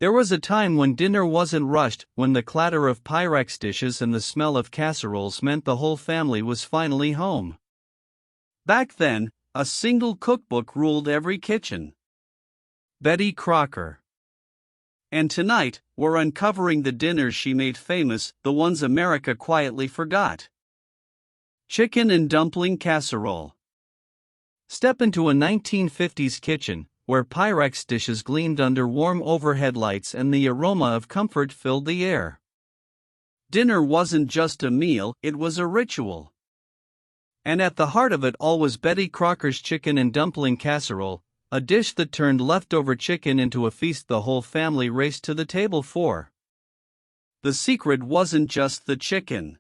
There was a time when dinner wasn't rushed, when the clatter of Pyrex dishes and the smell of casseroles meant the whole family was finally home. Back then, a single cookbook ruled every kitchen. Betty Crocker. And tonight, we're uncovering the dinners she made famous, the ones America quietly forgot. Chicken and dumpling casserole. Step into a 1950s kitchen, where Pyrex dishes gleamed under warm overhead lights and the aroma of comfort filled the air. Dinner wasn't just a meal, it was a ritual. And at the heart of it all was Betty Crocker's chicken and dumpling casserole, a dish that turned leftover chicken into a feast the whole family raced to the table for. The secret wasn't just the chicken.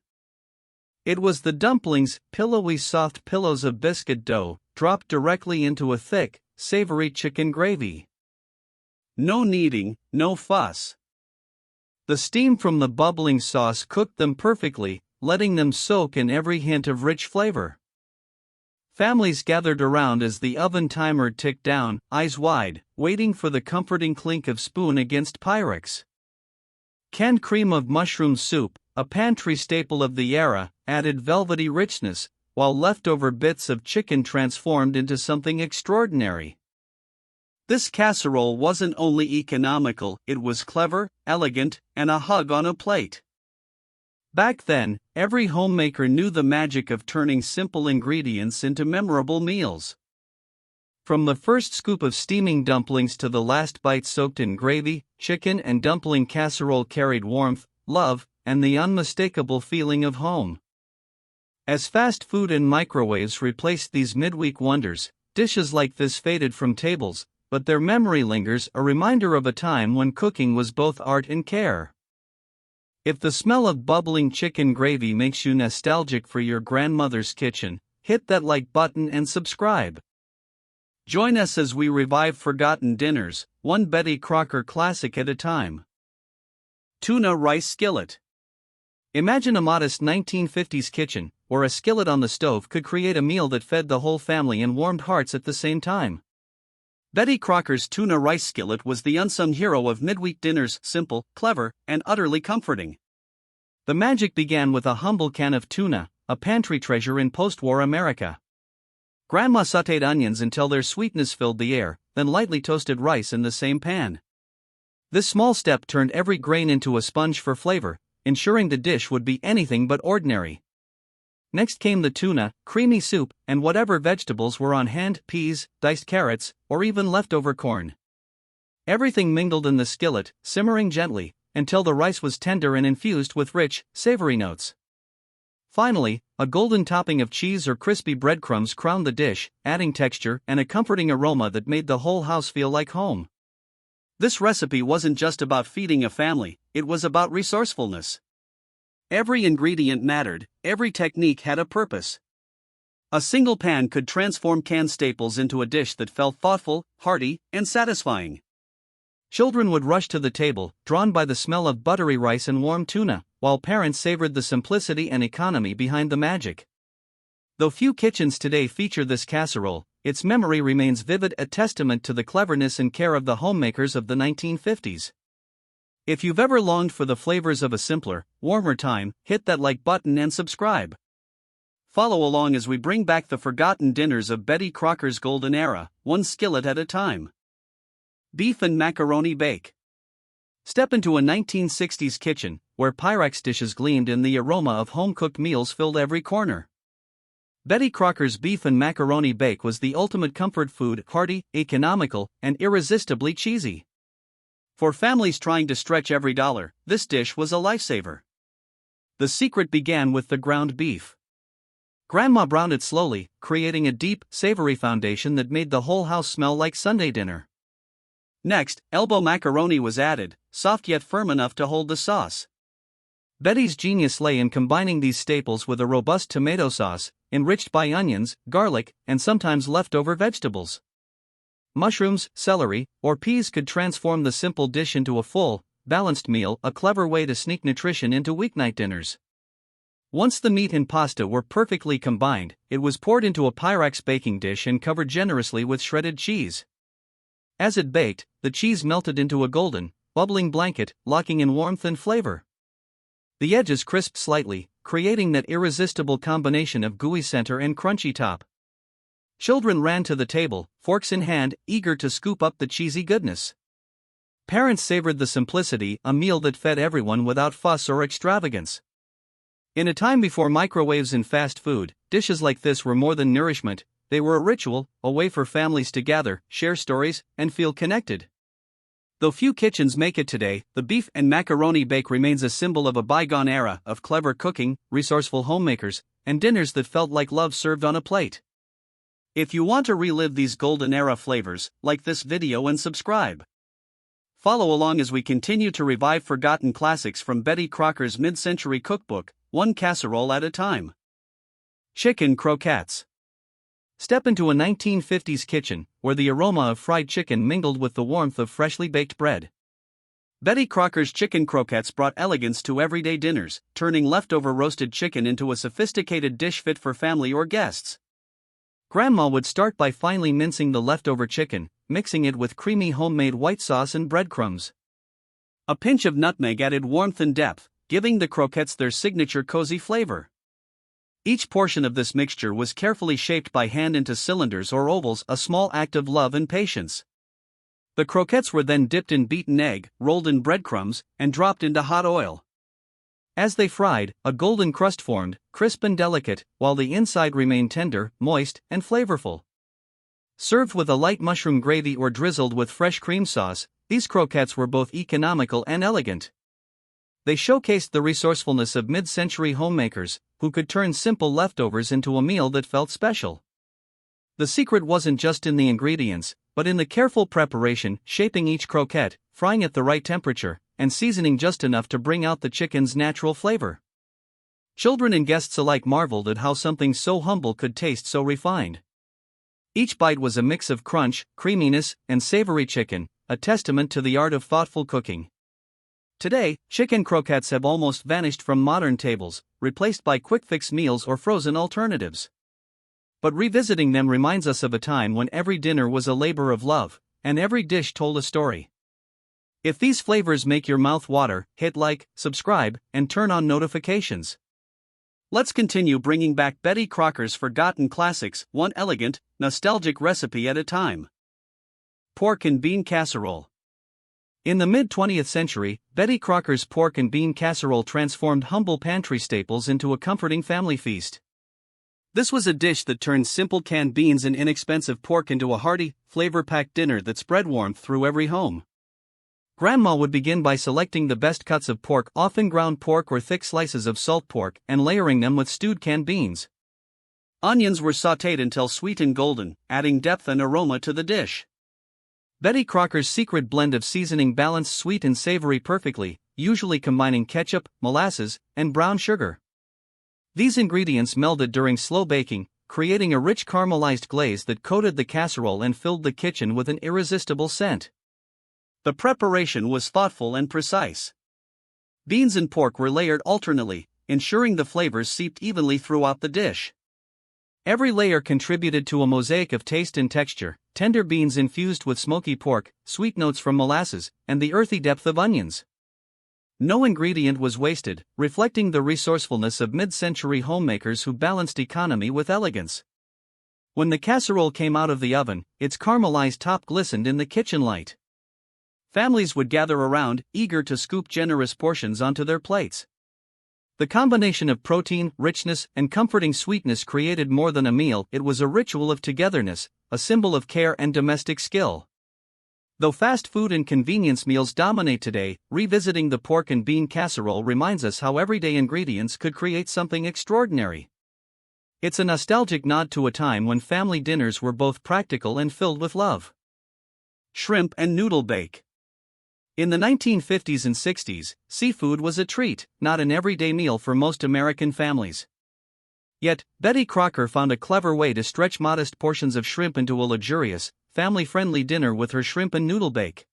It was the dumplings, pillowy soft pillows of biscuit dough, dropped directly into a thick, savory chicken gravy. No kneading, no fuss. The steam from the bubbling sauce cooked them perfectly, letting them soak in every hint of rich flavor. Families gathered around as the oven timer ticked down, eyes wide, waiting for the comforting clink of spoon against Pyrex. Canned cream of mushroom soup, a pantry staple of the era, added velvety richness, while leftover bits of chicken transformed into something extraordinary. This casserole wasn't only economical, it was clever, elegant, and a hug on a plate. Back then, every homemaker knew the magic of turning simple ingredients into memorable meals. From the first scoop of steaming dumplings to the last bite soaked in gravy, chicken and dumpling casserole carried warmth, love, and the unmistakable feeling of home. As fast food and microwaves replaced these midweek wonders, dishes like this faded from tables, but their memory lingers, a reminder of a time when cooking was both art and care. If the smell of bubbling chicken gravy makes you nostalgic for your grandmother's kitchen, hit that like button and subscribe. Join us as we revive forgotten dinners, one Betty Crocker classic at a time. Tuna rice skillet. Imagine a modest 1950s kitchen, where a skillet on the stove could create a meal that fed the whole family and warmed hearts at the same time. Betty Crocker's tuna rice skillet was the unsung hero of midweek dinners, simple, clever, and utterly comforting. The magic began with a humble can of tuna, a pantry treasure in post-war America. Grandma sautéed onions until their sweetness filled the air, then lightly toasted rice in the same pan. This small step turned every grain into a sponge for flavor, ensuring the dish would be anything but ordinary. Next came the tuna, creamy soup, and whatever vegetables were on hand, peas, diced carrots, or even leftover corn. Everything mingled in the skillet, simmering gently, until the rice was tender and infused with rich, savory notes. Finally, a golden topping of cheese or crispy breadcrumbs crowned the dish, adding texture and a comforting aroma that made the whole house feel like home. This recipe wasn't just about feeding a family, it was about resourcefulness. Every ingredient mattered, every technique had a purpose. A single pan could transform canned staples into a dish that felt thoughtful, hearty, and satisfying. Children would rush to the table, drawn by the smell of buttery rice and warm tuna, while parents savored the simplicity and economy behind the magic. Though few kitchens today feature this casserole, its memory remains vivid, a testament to the cleverness and care of the homemakers of the 1950s. If you've ever longed for the flavors of a simpler, warmer time, hit that like button and subscribe. Follow along as we bring back the forgotten dinners of Betty Crocker's golden era, one skillet at a time. Beef and macaroni bake. Step into a 1960s kitchen, where Pyrex dishes gleamed and the aroma of home-cooked meals filled every corner. Betty Crocker's beef and macaroni bake was the ultimate comfort food, hearty, economical, and irresistibly cheesy. For families trying to stretch every dollar, this dish was a lifesaver. The secret began with the ground beef. Grandma browned it slowly, creating a deep, savory foundation that made the whole house smell like Sunday dinner. Next, elbow macaroni was added, soft yet firm enough to hold the sauce. Betty's genius lay in combining these staples with a robust tomato sauce, enriched by onions, garlic, and sometimes leftover vegetables. Mushrooms, celery, or peas could transform the simple dish into a full, balanced meal, a clever way to sneak nutrition into weeknight dinners. Once the meat and pasta were perfectly combined, it was poured into a Pyrex baking dish and covered generously with shredded cheese. As it baked, the cheese melted into a golden, bubbling blanket, locking in warmth and flavor. The edges crisped slightly, creating that irresistible combination of gooey center and crunchy top. Children ran to the table, forks in hand, eager to scoop up the cheesy goodness. Parents savored the simplicity, a meal that fed everyone without fuss or extravagance. In a time before microwaves and fast food, dishes like this were more than nourishment, they were a ritual, a way for families to gather, share stories, and feel connected. Though few kitchens make it today, the beef and macaroni bake remains a symbol of a bygone era of clever cooking, resourceful homemakers, and dinners that felt like love served on a plate. If you want to relive these golden era flavors, like this video and subscribe. Follow along as we continue to revive forgotten classics from Betty Crocker's mid-century cookbook, one casserole at a time. Chicken croquettes. Step into a 1950s kitchen, where the aroma of fried chicken mingled with the warmth of freshly baked bread. Betty Crocker's chicken croquettes brought elegance to everyday dinners, turning leftover roasted chicken into a sophisticated dish fit for family or guests. Grandma would start by finely mincing the leftover chicken, mixing it with creamy homemade white sauce and breadcrumbs. A pinch of nutmeg added warmth and depth, giving the croquettes their signature cozy flavor. Each portion of this mixture was carefully shaped by hand into cylinders or ovals, a small act of love and patience. The croquettes were then dipped in beaten egg, rolled in breadcrumbs, and dropped into hot oil. As they fried, a golden crust formed, crisp and delicate, while the inside remained tender, moist, and flavorful. Served with a light mushroom gravy or drizzled with fresh cream sauce, these croquettes were both economical and elegant. They showcased the resourcefulness of mid-century homemakers, who could turn simple leftovers into a meal that felt special. The secret wasn't just in the ingredients, but in the careful preparation, shaping each croquette, frying at the right temperature, and seasoning just enough to bring out the chicken's natural flavor. Children and guests alike marveled at how something so humble could taste so refined. Each bite was a mix of crunch, creaminess, and savory chicken, a testament to the art of thoughtful cooking. Today, chicken croquettes have almost vanished from modern tables, replaced by quick-fix meals or frozen alternatives. But revisiting them reminds us of a time when every dinner was a labor of love, and every dish told a story. If these flavors make your mouth water, hit like, subscribe, and turn on notifications. Let's continue bringing back Betty Crocker's forgotten classics, one elegant, nostalgic recipe at a time. Pork and bean casserole. In the mid-20th century, Betty Crocker's pork and bean casserole transformed humble pantry staples into a comforting family feast. This was a dish that turned simple canned beans and inexpensive pork into a hearty, flavor-packed dinner that spread warmth through every home. Grandma would begin by selecting the best cuts of pork, often ground pork or thick slices of salt pork, and layering them with stewed canned beans. Onions were sautéed until sweet and golden, adding depth and aroma to the dish. Betty Crocker's secret blend of seasoning balanced sweet and savory perfectly, usually combining ketchup, molasses, and brown sugar. These ingredients melded during slow baking, creating a rich caramelized glaze that coated the casserole and filled the kitchen with an irresistible scent. The preparation was thoughtful and precise. Beans and pork were layered alternately, ensuring the flavors seeped evenly throughout the dish. Every layer contributed to a mosaic of taste and texture, tender beans infused with smoky pork, sweet notes from molasses, and the earthy depth of onions. No ingredient was wasted, reflecting the resourcefulness of mid-century homemakers who balanced economy with elegance. When the casserole came out of the oven, its caramelized top glistened in the kitchen light. Families would gather around, eager to scoop generous portions onto their plates. The combination of protein, richness, and comforting sweetness created more than a meal. It was a ritual of togetherness, a symbol of care and domestic skill. Though fast food and convenience meals dominate today, revisiting the pork and bean casserole reminds us how everyday ingredients could create something extraordinary. It's a nostalgic nod to a time when family dinners were both practical and filled with love. Shrimp and noodle bake. In the 1950s and 60s, seafood was a treat, not an everyday meal for most American families. Yet, Betty Crocker found a clever way to stretch modest portions of shrimp into a luxurious, family-friendly dinner with her shrimp and noodle bake.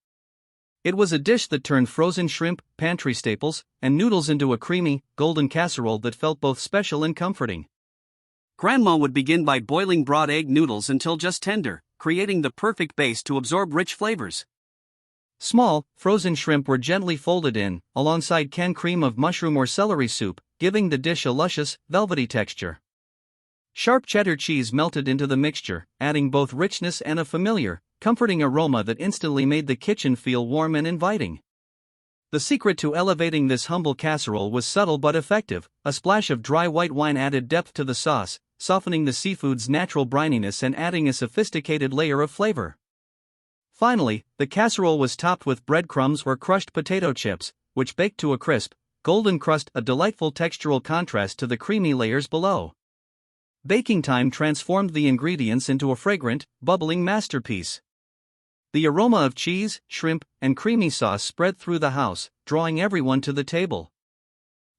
It was a dish that turned frozen shrimp, pantry staples, and noodles into a creamy, golden casserole that felt both special and comforting. Grandma would begin by boiling broad egg noodles until just tender, creating the perfect base to absorb rich flavors. Small, frozen shrimp were gently folded in, alongside canned cream of mushroom or celery soup, giving the dish a luscious, velvety texture. Sharp cheddar cheese melted into the mixture, adding both richness and a familiar, comforting aroma that instantly made the kitchen feel warm and inviting. The secret to elevating this humble casserole was subtle but effective. A splash of dry white wine added depth to the sauce, softening the seafood's natural brininess and adding a sophisticated layer of flavor. Finally, the casserole was topped with breadcrumbs or crushed potato chips, which baked to a crisp, golden crust, a delightful textural contrast to the creamy layers below. Baking time transformed the ingredients into a fragrant, bubbling masterpiece. The aroma of cheese, shrimp, and creamy sauce spread through the house, drawing everyone to the table.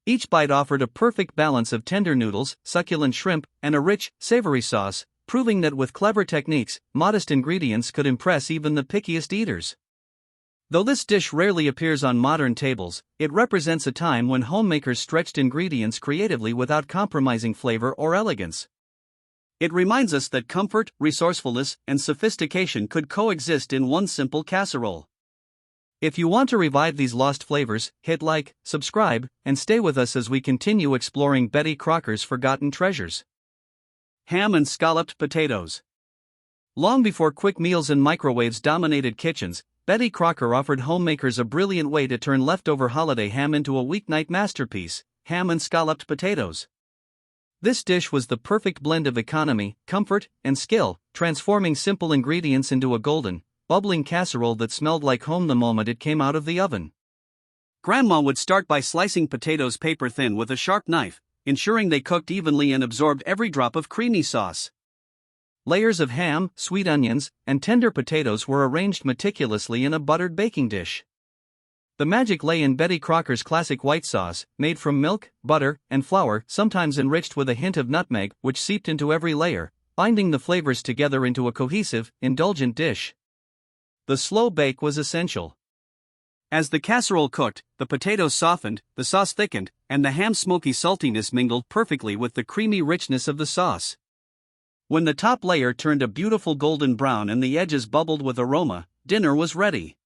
Each bite offered a perfect balance of tender noodles, succulent shrimp, and a rich, savory sauce, proving that with clever techniques, modest ingredients could impress even the pickiest eaters. Though this dish rarely appears on modern tables, it represents a time when homemakers stretched ingredients creatively without compromising flavor or elegance. It reminds us that comfort, resourcefulness, and sophistication could coexist in one simple casserole. If you want to revive these lost flavors, hit like, subscribe, and stay with us as we continue exploring Betty Crocker's forgotten treasures. Ham and scalloped potatoes. Long before quick meals and microwaves dominated kitchens, Betty Crocker offered homemakers a brilliant way to turn leftover holiday ham into a weeknight masterpiece: ham and scalloped potatoes. This dish was the perfect blend of economy, comfort, and skill, transforming simple ingredients into a golden, bubbling casserole that smelled like home the moment it came out of the oven. Grandma would start by slicing potatoes paper thin with a sharp knife, ensuring they cooked evenly and absorbed every drop of creamy sauce. Layers of ham, sweet onions, and tender potatoes were arranged meticulously in a buttered baking dish. The magic lay in Betty Crocker's classic white sauce, made from milk, butter, and flour, sometimes enriched with a hint of nutmeg, which seeped into every layer, binding the flavors together into a cohesive, indulgent dish. The slow bake was essential. As the casserole cooked, the potatoes softened, the sauce thickened, and the ham's smoky saltiness mingled perfectly with the creamy richness of the sauce. When the top layer turned a beautiful golden brown and the edges bubbled with aroma, dinner was ready.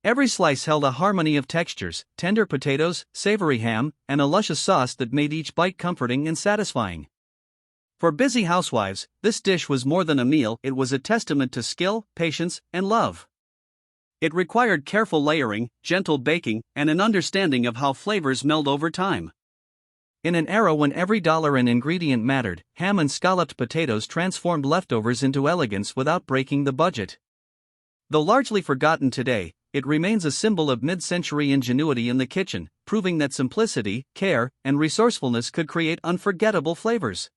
Every slice held a harmony of textures: tender potatoes, savory ham, and a luscious sauce that made each bite comforting and satisfying. For busy housewives, this dish was more than a meal, it was a testament to skill, patience, and love. It required careful layering, gentle baking, and an understanding of how flavors meld over time. In an era when every dollar and ingredient mattered, ham and scalloped potatoes transformed leftovers into elegance without breaking the budget. Though largely forgotten today, it remains a symbol of mid-century ingenuity in the kitchen, proving that simplicity, care, and resourcefulness could create unforgettable flavors.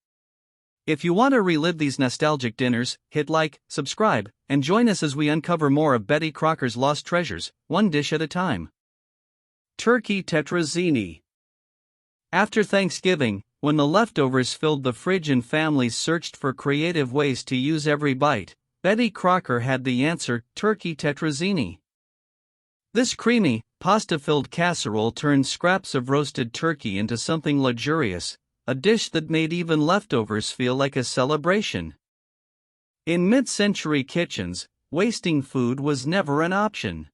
If you want to relive these nostalgic dinners, hit like, subscribe, and join us as we uncover more of Betty Crocker's lost treasures, one dish at a time. Turkey tetrazzini. After Thanksgiving, when the leftovers filled the fridge and families searched for creative ways to use every bite, Betty Crocker had the answer: turkey tetrazzini. This creamy, pasta-filled casserole turned scraps of roasted turkey into something luxurious, a dish that made even leftovers feel like a celebration. In mid-century kitchens, wasting food was never an option.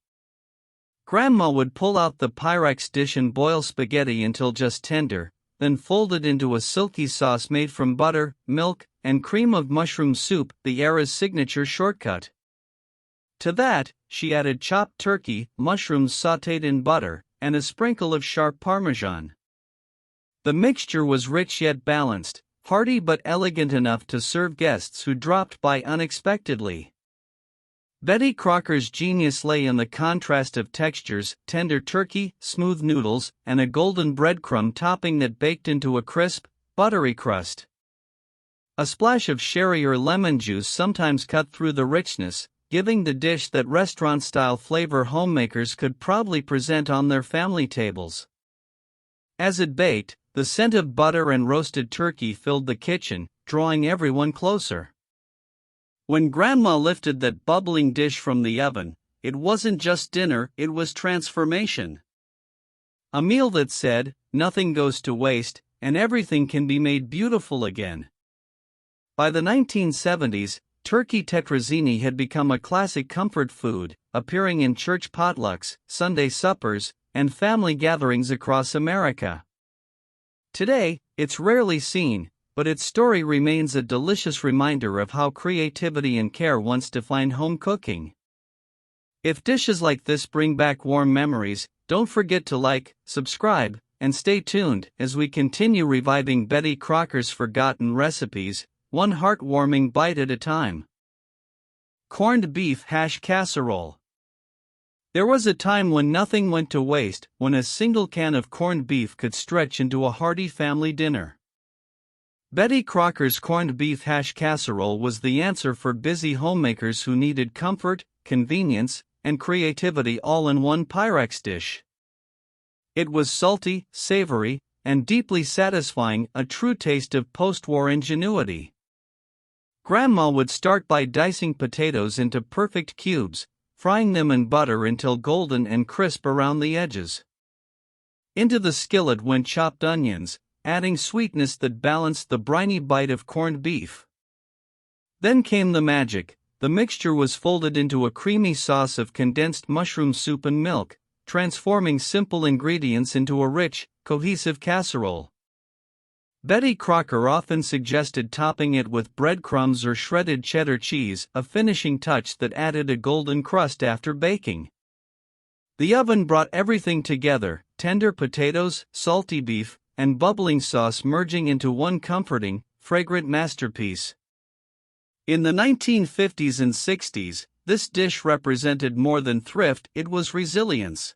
Grandma would pull out the Pyrex dish and boil spaghetti until just tender, then fold it into a silky sauce made from butter, milk, and cream of mushroom soup, the era's signature shortcut. To that, she added chopped turkey, mushrooms sautéed in butter, and a sprinkle of sharp Parmesan. The mixture was rich yet balanced, hearty but elegant enough to serve guests who dropped by unexpectedly. Betty Crocker's genius lay in the contrast of textures: tender turkey, smooth noodles, and a golden breadcrumb topping that baked into a crisp, buttery crust. A splash of sherry or lemon juice sometimes cut through the richness, giving the dish that restaurant-style flavor homemakers could proudly present on their family tables. As it baked, the scent of butter and roasted turkey filled the kitchen, drawing everyone closer. When Grandma lifted that bubbling dish from the oven, it wasn't just dinner, it was transformation. A meal that said, nothing goes to waste, and everything can be made beautiful again. By the 1970s, turkey tetrazzini had become a classic comfort food, appearing in church potlucks, Sunday suppers, and family gatherings across America. Today, it's rarely seen, but its story remains a delicious reminder of how creativity and care once defined home cooking. If dishes like this bring back warm memories, don't forget to like, subscribe, and stay tuned as we continue reviving Betty Crocker's forgotten recipes, one heartwarming bite at a time. Corned beef hash casserole. There was a time when nothing went to waste, when a single can of corned beef could stretch into a hearty family dinner. Betty Crocker's corned beef hash casserole was the answer for busy homemakers who needed comfort, convenience, and creativity all in one Pyrex dish. It was salty, savory, and deeply satisfying, a true taste of post-war ingenuity. Grandma would start by dicing potatoes into perfect cubes, frying them in butter until golden and crisp around the edges. Into the skillet went chopped onions, adding sweetness that balanced the briny bite of corned beef. Then came the magic. The mixture was folded into a creamy sauce of condensed mushroom soup and milk, transforming simple ingredients into a rich, cohesive casserole. Betty Crocker often suggested topping it with breadcrumbs or shredded cheddar cheese, a finishing touch that added a golden crust after baking. The oven brought everything together, tender potatoes, salty beef, and bubbling sauce merging into one comforting, fragrant masterpiece. In the 1950s and 60s, this dish represented more than thrift, it was resilience.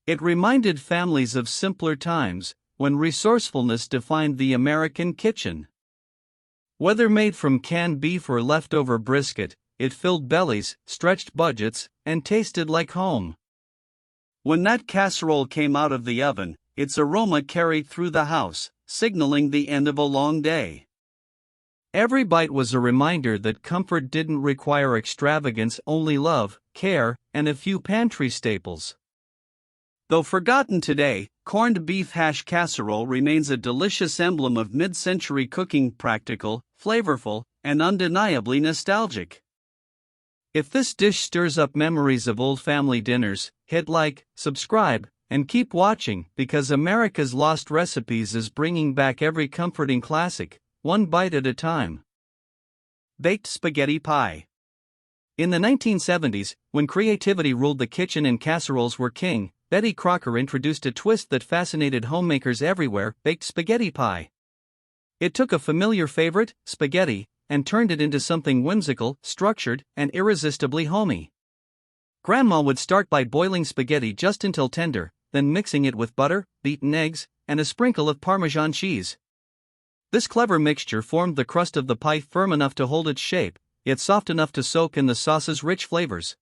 It reminded families of simpler times, when resourcefulness defined the American kitchen. Whether made from canned beef or leftover brisket, it filled bellies, stretched budgets, and tasted like home. When that casserole came out of the oven, its aroma carried through the house, signaling the end of a long day. Every bite was a reminder that comfort didn't require extravagance, only love, care, and a few pantry staples. Though forgotten today, corned beef hash casserole remains a delicious emblem of mid-century cooking, practical, flavorful, and undeniably nostalgic. If this dish stirs up memories of old family dinners, hit like, subscribe, and keep watching, because America's Lost Recipes is bringing back every comforting classic, one bite at a time. Baked spaghetti pie. In the 1970s, when creativity ruled the kitchen and casseroles were king, Betty Crocker introduced a twist that fascinated homemakers everywhere: baked spaghetti pie. It took a familiar favorite, spaghetti, and turned it into something whimsical, structured, and irresistibly homey. Grandma would start by boiling spaghetti just until tender, then mixing it with butter, beaten eggs, and a sprinkle of Parmesan cheese. This clever mixture formed the crust of the pie, firm enough to hold its shape, yet soft enough to soak in the sauce's rich flavors.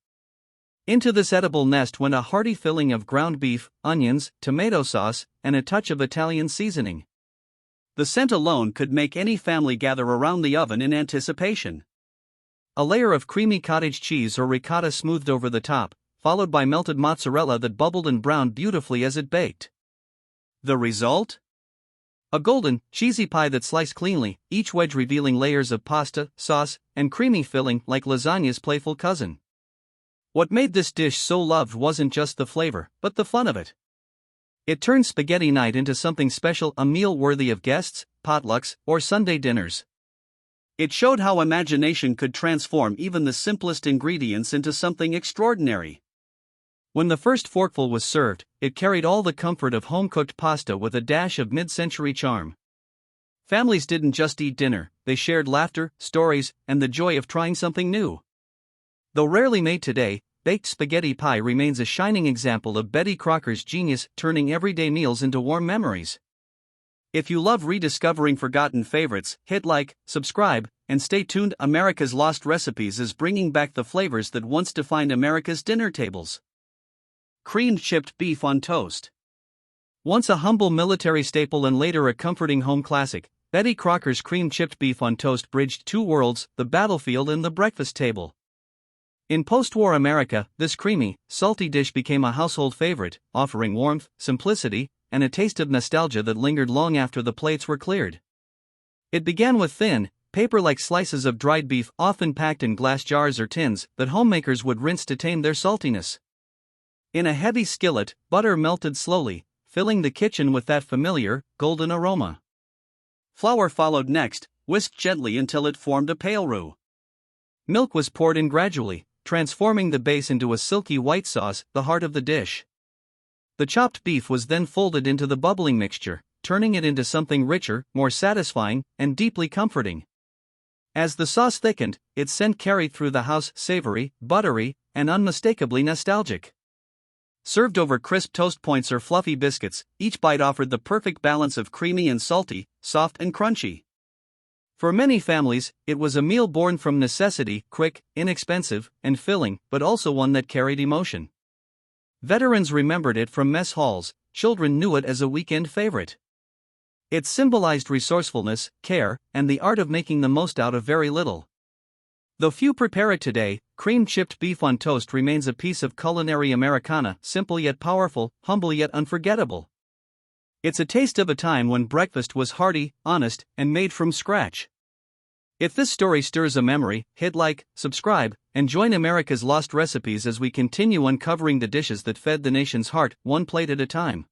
Into this edible nest went a hearty filling of ground beef, onions, tomato sauce, and a touch of Italian seasoning. The scent alone could make any family gather around the oven in anticipation. A layer of creamy cottage cheese or ricotta smoothed over the top, followed by melted mozzarella that bubbled and browned beautifully as it baked. The result? A golden, cheesy pie that sliced cleanly, each wedge revealing layers of pasta, sauce, and creamy filling like lasagna's playful cousin. What made this dish so loved wasn't just the flavor, but the fun of it. It turned spaghetti night into something special, a meal worthy of guests, potlucks, or Sunday dinners. It showed how imagination could transform even the simplest ingredients into something extraordinary. When the first forkful was served, it carried all the comfort of home-cooked pasta with a dash of mid-century charm. Families didn't just eat dinner, they shared laughter, stories, and the joy of trying something new. Though rarely made today, baked spaghetti pie remains a shining example of Betty Crocker's genius, turning everyday meals into warm memories. If you love rediscovering forgotten favorites, hit like, subscribe, and stay tuned. America's Lost Recipes is bringing back the flavors that once defined America's dinner tables. Creamed chipped beef on toast. Once a humble military staple and later a comforting home classic, Betty Crocker's creamed chipped beef on toast bridged two worlds, the battlefield and the breakfast table. In post-war America, this creamy, salty dish became a household favorite, offering warmth, simplicity, and a taste of nostalgia that lingered long after the plates were cleared. It began with thin, paper-like slices of dried beef often packed in glass jars or tins that homemakers would rinse to tame their saltiness. In a heavy skillet, butter melted slowly, filling the kitchen with that familiar, golden aroma. Flour followed next, whisked gently until it formed a pale roux. Milk was poured in gradually, transforming the base into a silky white sauce, the heart of the dish. The chopped beef was then folded into the bubbling mixture, turning it into something richer, more satisfying, and deeply comforting. As the sauce thickened, its scent carried through the house, savory, buttery, and unmistakably nostalgic. Served over crisp toast points or fluffy biscuits, each bite offered the perfect balance of creamy and salty, soft and crunchy. For many families, it was a meal born from necessity, quick, inexpensive, and filling, but also one that carried emotion. Veterans remembered it from mess halls, children knew it as a weekend favorite. It symbolized resourcefulness, care, and the art of making the most out of very little. Though few prepare it today, cream chipped beef on toast remains a piece of culinary Americana, simple yet powerful, humble yet unforgettable. It's a taste of a time when breakfast was hearty, honest, and made from scratch. If this story stirs a memory, hit like, subscribe, and join America's Lost Recipes as we continue uncovering the dishes that fed the nation's heart, one plate at a time.